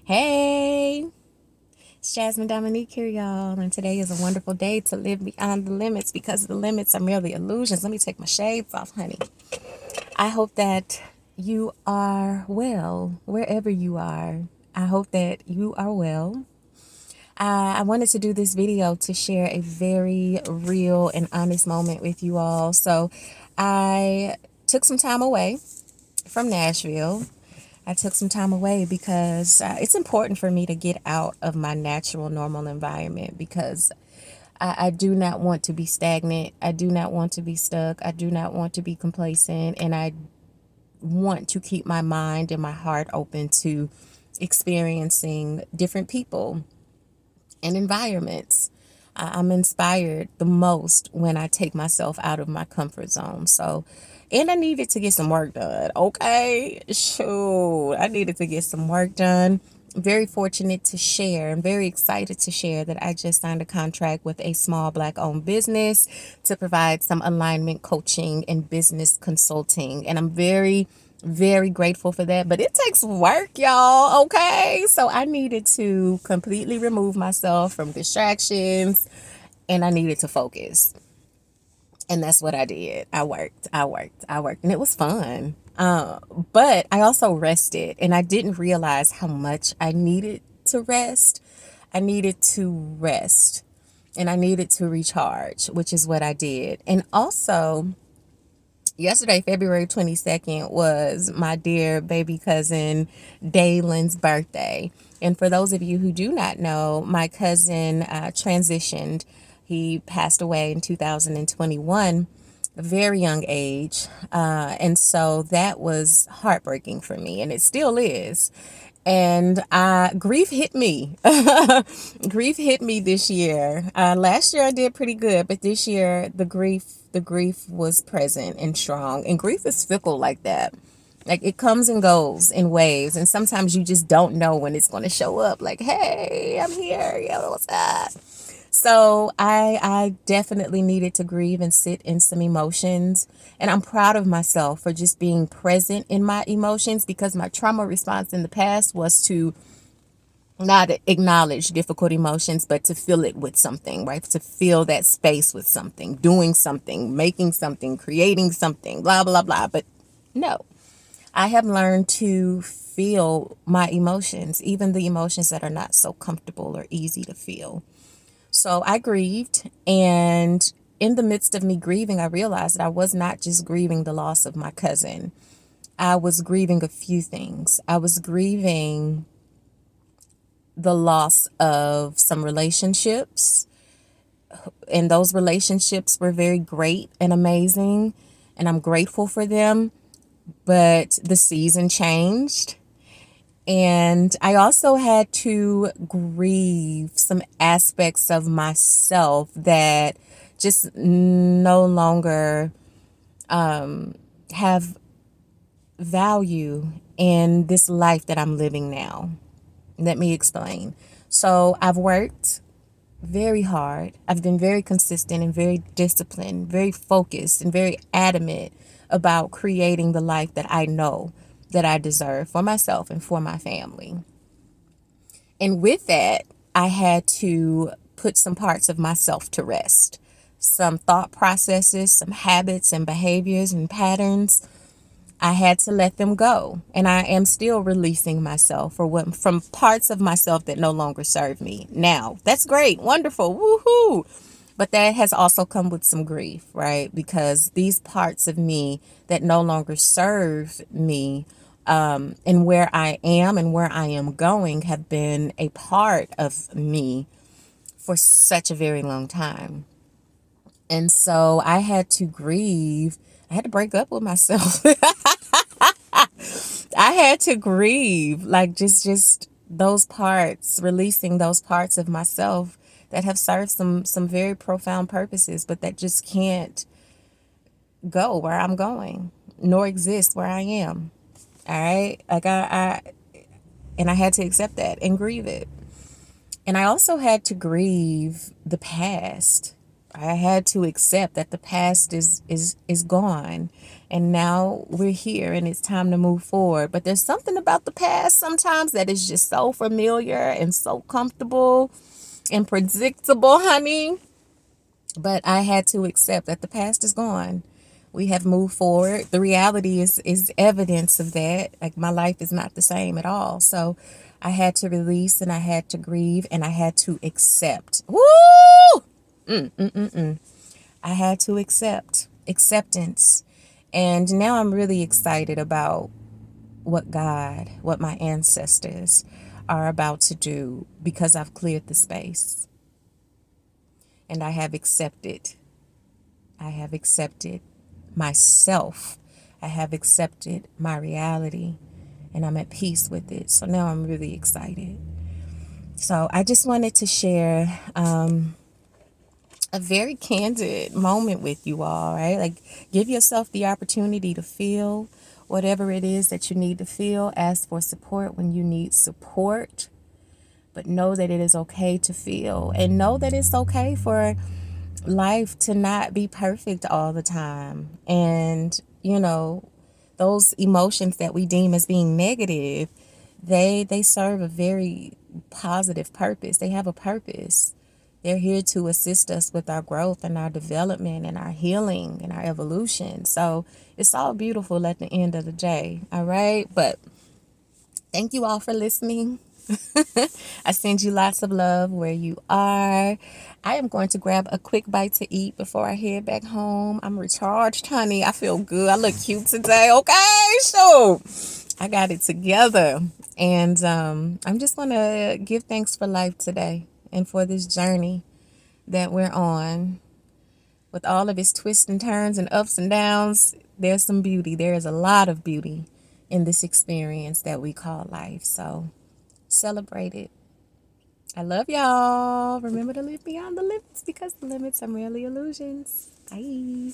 Hey, it's Jasmine Dominique here, y'all, and today is a wonderful day to live beyond the limits because the limits are merely illusions. Let me take my shades off, honey. I hope that you are well wherever you are. I hope that you are well. I wanted to do this video to share a very real and honest moment with you all. So I took some time away from Nashville. I took some time away because it's important for me to get out of my natural, normal environment because I do not want to be stagnant. I do not want to be stuck. I do not want to be complacent. And I want to keep my mind and my heart open to experiencing different people and environments. I'm inspired the most when I take myself out of my comfort zone. So, and I needed to get some work done. Okay, shoot, I needed to get some work done. Very fortunate to share and very excited to share that I just signed a contract with a small Black-owned business to provide some alignment coaching and business consulting. And I'm very grateful for that, but it takes work, y'all. Okay, so I needed to completely remove myself from distractions and I needed to focus, and that's what I did. I worked, and it was fun. But I also rested, and I didn't realize how much I needed to rest. I needed to rest and I needed to recharge, which is what I did. And also, yesterday, February 22nd, was my dear baby cousin Daylin's birthday. And for those of you who do not know, my cousin transitioned. He passed away in 2021, a very young age. And so that was heartbreaking for me, and it still is. And grief hit me. Grief hit me this year. Last year I did pretty good, but this year the grief was present and strong. And grief is fickle like that. Like, it comes and goes in waves, and sometimes you just don't know when it's going to show up. Like, hey, I'm here. Yo, what's up? So I definitely needed to grieve and sit in some emotions. And I'm proud of myself for just being present in my emotions, because my trauma response in the past was to not acknowledge difficult emotions, but to fill it with something, right? To fill that space with something, doing something, making something, creating something, blah, blah, blah. But no, I have learned to feel my emotions, even the emotions that are not so comfortable or easy to feel. So I grieved, and in the midst of me grieving, I realized that I was not just grieving the loss of my cousin. I was grieving a few things. I was grieving the loss of some relationships, and those relationships were very great and amazing, and I'm grateful for them. But the season changed. And I also had to grieve some aspects of myself that just no longer have value in this life that I'm living now. Let me explain. So I've worked very hard. I've been very consistent and very disciplined, very focused and very adamant about creating the life that I know that I deserve for myself and for my family. And with that, I had to put some parts of myself to rest. Some thought processes, some habits and behaviors and patterns. I had to let them go. And I am still releasing myself from parts of myself that no longer serve me. Now, that's great, wonderful, woohoo. But that has also come with some grief, right? Because these parts of me that no longer serve me, and where I am and where I am going, have been a part of me for such a very long time. And so I had to grieve. I had to break up with myself. I had to grieve, like, just those parts, releasing those parts of myself that have served some very profound purposes, but that just can't go where I'm going, nor exist where I am. All right, like and I had to accept that and grieve it. And I also had to grieve the past. I had to accept that the past is gone, and now we're here and it's time to move forward. But there's something about the past sometimes that is just so familiar and so comfortable and predictable, honey. But I had to accept that the past is gone. We have moved forward. The reality is evidence of that. Like, my life is not the same at all. So I had to release, and I had to grieve, and I had to accept. Woo! I had to acceptance. And now I'm really excited about what God, what my ancestors are about to do, because I've cleared the space and I have accepted. I have accepted myself. I have accepted my reality, and I'm at peace with it. So now I'm really excited. So I just wanted to share a very candid moment with you all, right? Like, give yourself the opportunity to feel whatever it is that you need to feel. Ask for support when you need support, but know that it is okay to feel, and know that it's okay for life to not be perfect all the time. And, those emotions that we deem as being negative, they serve a very positive purpose. They have a purpose. They're here to assist us with our growth and our development and our healing and our evolution. So it's all beautiful at the end of the day. All right. But thank you all for listening. I send you lots of love where you are. I am going to grab a quick bite to eat before I head back home. I'm recharged, honey. I feel good. I look cute today. Okay, so I got it together. And I'm just going to give thanks for life today and for this journey that we're on. With all of its twists and turns and ups and downs, there's some beauty. There is a lot of beauty in this experience that we call life. So celebrate it. I love y'all. Remember to live beyond the limits, because the limits are merely illusions. Bye.